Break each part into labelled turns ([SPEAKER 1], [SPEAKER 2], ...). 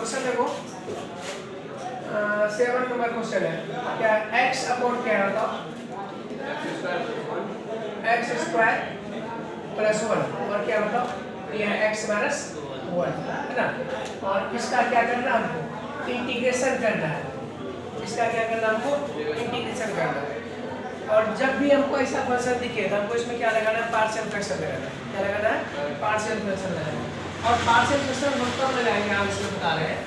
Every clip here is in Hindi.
[SPEAKER 1] क्वेश्चन देखो 7 नंबर क्वेश्चन है क्या x अपॉन क्या है बताओ x स्क्वायर प्लस 1 और क्या बताओ ये है x माइनस 1 है ना। और इसका क्या करना है हमको इंटीग्रेशन करना है, इसका क्या करना है हमको इंटीग्रेशन करना है। और जब भी हमको ऐसा फंक्शन दिखे तो हमको इसमें क्या लगाना है पार्शियल फ्रैक्शन लगाना है। क्या लगाना है पार्शियल फ्रैक्शन लगाना है। और पार्शियल फ्रैक्शन हम कब लगाएंगे आप इसमें बता रहे हैं।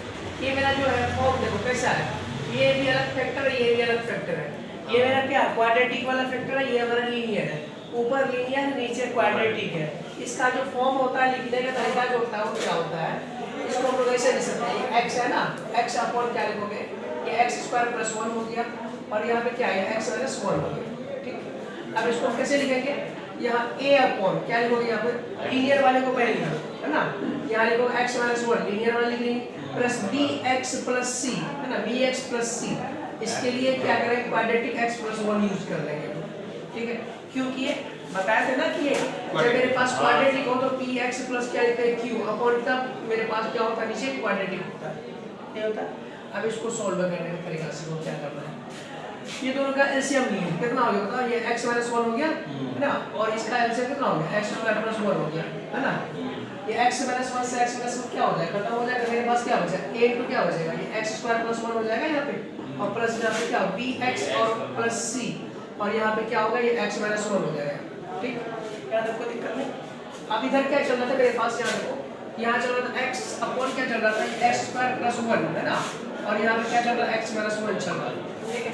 [SPEAKER 1] ये मेरा जो है फॉर्म देखो कैसा है, ये भी अलग फैक्टर है ये भी अलग फैक्टर है। ये मेरा क्या क्वाड्रेटिक वाला फैक्टर है, ये हमारा लीनियर है, ऊपर लीनियर नीचे क्वाड्रेटिक है। इसका जो फॉर्म होता है लिखने का तरीका जो होता है वो क्या होता है, इसको हम लोग ऐसे लिख सकते हैं x है ना, x अपॉन क्या लिखोगे ये x स्क्वायर प्लस 1 हो गया और यहाँ पे क्या है x माइनस 1 हो गया। ठीक, अब इसको कैसे लिखेंगे, यहाँ a अपॉन क्या लिखोगे, यहाँ पे लीनियर वाले को पहले लिखो है ना, यहाँ लिखो x माइनस 1 लीनियर वाले लिख लेंगे प्लस bx प्लस c है ना, bx प्लस c। इसके लिए क्या करेंगे क्वाड्रेटिक x प्लस 1 यूज कर लेंगे। ठीक है, क्योंकि ये बताया था ना कि जब मेरे पास क्वाड्रेटिक हो तो px प्लस क्या लिखते हैं q अपॉन तब मेरे पास क्या होता है नीचे क्वाड्रेटिक होता है, ये होता है। अब इसको सॉल्व करने का तरीका से वो क्या करना है, ये दोनों का एलसीएम लिए कितना हो गया बताओ, ये x माइनस 1 हो गया है ना, और इसका एलसीएम कितना हो गया x स्क्वायर प्लस 1 हो गया है ना। ये x माइनस 1 से x माइनस 1 क्या हो जाएगा खत्म हो जाएगा, मेरे पास क्या बचा a इनटू क्या हो जाएगा ये x स्क्वायर प्लस 1 हो जाएगा यहाँ पे, और प्लस यहाँ पे क्या bx और प्लस c और यहाँ पे क्या होगा ये x माइनस 1 हो जाएगा। ठीक, यहाँ देखो दिक्कत नहीं। अब इधर क्या चल रहा था मेरे पास, यहाँ देखो यहाँ चल रहा था x अपॉन क्या चल रहा था x स्क्वायर प्लस 1 है ना, और यहाँ पे क्या चल रहा है x माइनस 1 चल रहा है। ठीक है,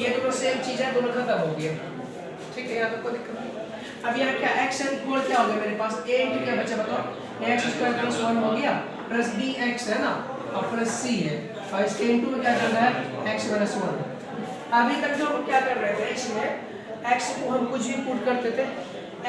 [SPEAKER 1] ये दोनों सेम चीज है, दोनों खत्म हो गया। ठीक है, यहाँ पे कोई दिक्कत नहीं। अब यहाँ क्या x इक्वल क्या हो गया मेरे पास a इनटू क्या बचा बताओ, x स्क्वायर प्लस 1 हो गया प्लस bx है ना और प्लस c है, और इसके इनटू में क्या चल रहा है x माइनस 1। अभी तक जो हम क्या कर रहे थे इसमें x को हम कुछ भी पुट करते थे,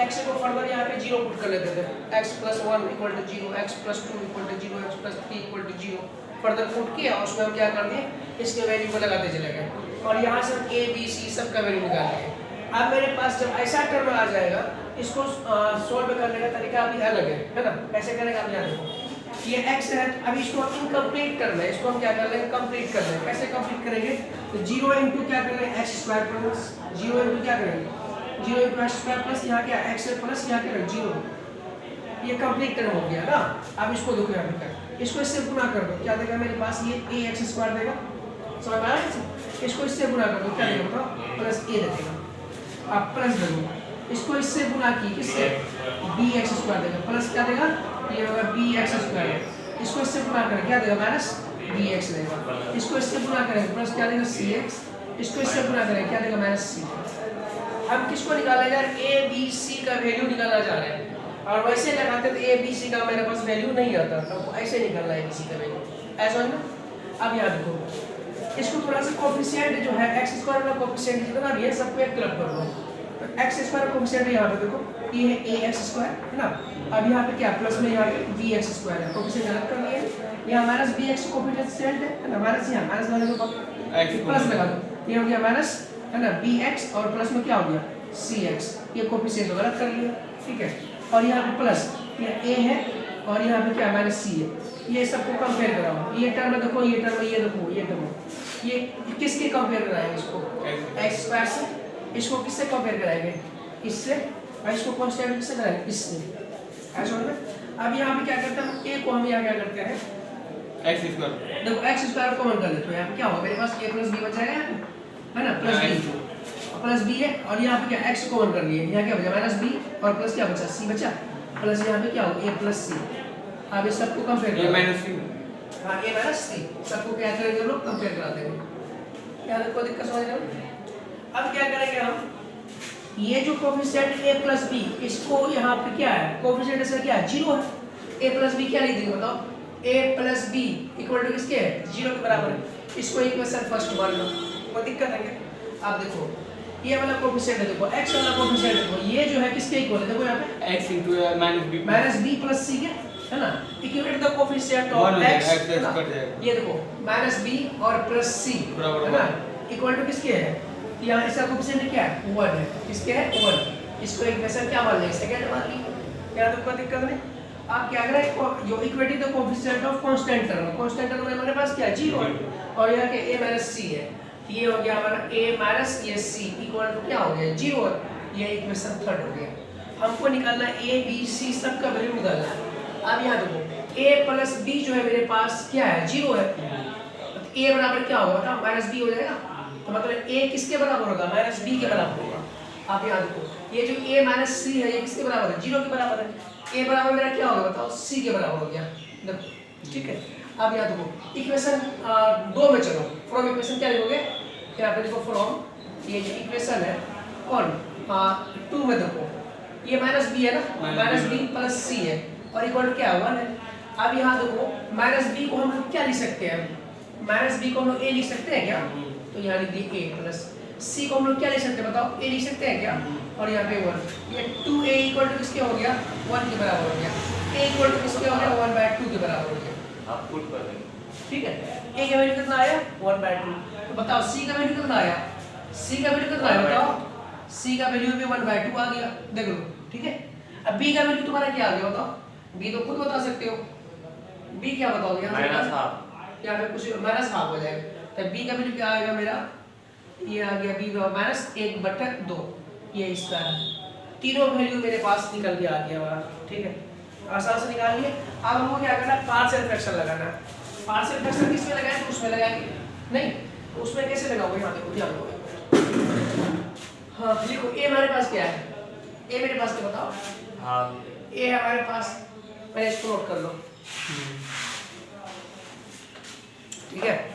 [SPEAKER 1] x को फर्दर यहाँ पे 0 पुट कर लेते थे, x plus 1 equal to 0, x plus 2 equal to 0, x plus 3 equal to 0 further put किया और उसमें हम क्या कर दिए इसके वैल्यू को लगाते चले गए और यहाँ से हम a b c सब का वैल्यू निकाल लिए। अब मेरे पास जब ऐसा टर्म आ जाएगा इसको सोल्व करने का तरीका अभी अलग है ना, कैसे करेंगे आप यहाँ देखो ये x है, अभी इसको इनकम्प्लीट करना है, इसको हम क्या कर लेंगे कंप्लीट कर लेंगे। कैसे कंप्लीट करेंगे तो 0 इनटू क्या करेंगे x स्क्वायर प्लस 0 इनटू क्या करेंगे 0 इनटू x स्क्वायर प्लस यहाँ क्या x प्लस यहाँ क्या 0, ये कंप्लीट टर्म हो गया ना। अब इसको देखो यहाँ पे इसको इससे गुणा कर दो, क्या देगा मेरे पास ये ax स्क्वायर देगा, समझ में आया, इसको इससे गुणा कर दो क्या देगा बताओ प्लस a देगा, अब प्लस दे दो इसको इससे गुणा की किससे bx स्क्वायर देगा प्लस क्या देगा ये होगा bx स्क्वायर, इसको इससे गुणा करें क्या देगा माइनस bx देगा, इसको इससे गुणा करें प्लस क्या देगा cx, इसको इससे गुणा करें क्या देगा माइनस c। अब किसको निकाला यार a b c का वैल्यू निकाला जा रहा है, और वैसे लगाते तो a b c का मेरे पास वैल्यू नहीं आता, तो ऐसे निकालना है a b c का वैल्यू ऐसा है ना। अब यहाँ देखो इसको थोड़ा सा कोफिशिएंट जो है x स्क्वायर वाला कोफिशिएंट जितना भी है सबको एक तरफ कर दो, तो x स्क्वायर कोफिशिएंट यहाँ पे देखो ये है ax स्क्वायर है ना, अब यहाँ पे क्या प्लस में यहाँ पे bx स्क्वायर है, कोफिशिएंट अलग कर लिए, यहाँ माइनस bx कोफिशिएंट है ना, माइनस यहाँ माइनस लगा दो प्लस लगा दो, ये हो गया माइनस है ना bx और प्लस में क्या हो गया cx, ये कोफिशिएंट गलत कर लिया। ठीक है, और यहाँ पे प्लस ये a है और यहाँ पे क्या माइनस c है, ये सबको कंपेयर कराओ, ये टर्म देखो ये टर्म ये देखो ये टर्म, ये किसके कंपेयर कराएंगे इसको x स्क्वायर से, इसको किससे कंपेयर कराएंगे इससे, और इसको कांस्टेंट किससे कराएंगे इससे, ऐसा है ना। अब यहाँ पे क्या करते हैं a को हम यहाँ क्या करते हैं x स्क्वायर, देखो x स्क्वायर कॉमन कर लेते हो, यहाँ पे क्या होगा मेरे पास a प्लस b बच जाएगा यहाँ पे है ना प्लस b है, और यहाँ पे क्या x कॉमन कर लिए, यहाँ क्या बचा माइनस b और प्लस क्या बचा c बचा, प्लस यहाँ पे क्या होगा a प्लस c। अब इस सबको कंपेयर करो माइनस c, हाँ a माइनस c सबको क्या करेंगे हम लोग कंपेयर करा देंगे, क्या कोई दिक्कत समझ रहे हो। अब क्या करेंगे हम ये जो कोफिशिएंट a प्लस b इसको यहाँ पे क्या है कोफिशिएंट इसका क्या है 0 है, a प्लस b क्या लिख देंगे बताओ a plus b equal to किसके है 0 के बराबर है, इसको इक्वेशन फर्स्ट मान लो कोई दिक्कत है क्या। आप देखो ये वाला कोफिशिएंट है, देखो x वाला कोफिशिएंट देखो ये जो है किसके इक्वल है, देखो यहाँ पे x into minus b plus c के है ना, equate the coefficient of x, ये देखो माइनस b और प्लस c है ना इक्वल टू किसके है, यहाँ इसका कोफिशिएंट क्या है 1 है, किसके है 1, इसको इक्वेशन क्या मान लेंगे सेकंड मान ली, क्या तो कोई दिक्कत नहीं। आप क्या करें, जो equative the coefficient of constant term, constant term में हमारे पास क्या है, 0 है, और यहाँ के a माइनस सी है, ये हो गया हमारा a माइनस ये c इक्वल टू क्या हो गया, 0 है, ये इक्वेशन थर्ड हो गया। हमको निकालना a b c सब का वैल्यू निकालना है। अब यहाँ देखो a प्लस b जो है मेरे पास क्या है, 0 है, तो a बराबर क्या होगा बताओ, माइनस b हो जाएगा, तो मतलब a किसके बराबर होगा, माइनस b के बराबर होगा। आप यहाँ देखो ये जो a माइनस सी है ये किसके बराबर है, 0 के बराबर है, a बराबर मेरा क्या होगा बताओ, c के बराबर हो गया, देखो ठीक है। अब यहाँ देखो इक्वेशन 2 में चलो, फ्रॉम इक्वेशन क्या लिखोगे, यहाँ पे देखो फ्रॉम, ये जो इक्वेशन है कौन 2 में देखो ये माइनस बी है ना, माइनस बी प्लस सी है, और इक्वल टू क्या है 1 है। अब यहाँ देखो माइनस बी को हम लोग क्या लिख सकते हैं, माइनस बी को हम लोग a लिख सकते हैं क्या, तो यहाँ लिख दिए a प्लस c को हम लोग क्या लिख सकते हैं बताओ, a लिख सकते हैं क्या, और यहाँ पे 1, ये 2a इक्वल टू किसके हो गया, 1 के बराबर हो गया, a इक्वल टू किसके हो गया, 1/2 के बराबर हो गया।
[SPEAKER 2] आप पुट कर देंगे,
[SPEAKER 1] ठीक है, a का वैल्यू कितना आया 1/2, तो बताओ c का वैल्यू कितना आया, c का वैल्यू कितना आया बताओ, c का वैल्यू भी 1/2 आ गया, देख लो ठीक है। अब b का वैल्यू तुम्हारा क्या आ गया बताओ, b तो खुद बता सकते हो, b क्या बताओगे यहाँ
[SPEAKER 2] -1/2,
[SPEAKER 1] यहाँ पे कुछ -1/2 हो जाएगा, तो b का वैल्यू क्या आएगा मेरा, ये आ गया b -1/2, ये इसका है, तीनों वैल्यू मेरे पास निकल के आ गया हमारा, ठीक है, आसान से निकाल लिए। अब हमको क्या करना है, पार्शियल फ्रैक्शन लगाना है। पार्शियल फ्रैक्शन किस में लगाएं, तो उसमें लगाएंगे नहीं, तो उसमें कैसे लगाओगे, यहाँ देखो ध्यान दो, हाँ देखो a हमारे पास क्या है, a मेरे पास क्या बताओ,
[SPEAKER 2] हाँ
[SPEAKER 1] a हमारे पास, पहले इसको नोट कर लो, ठीक है।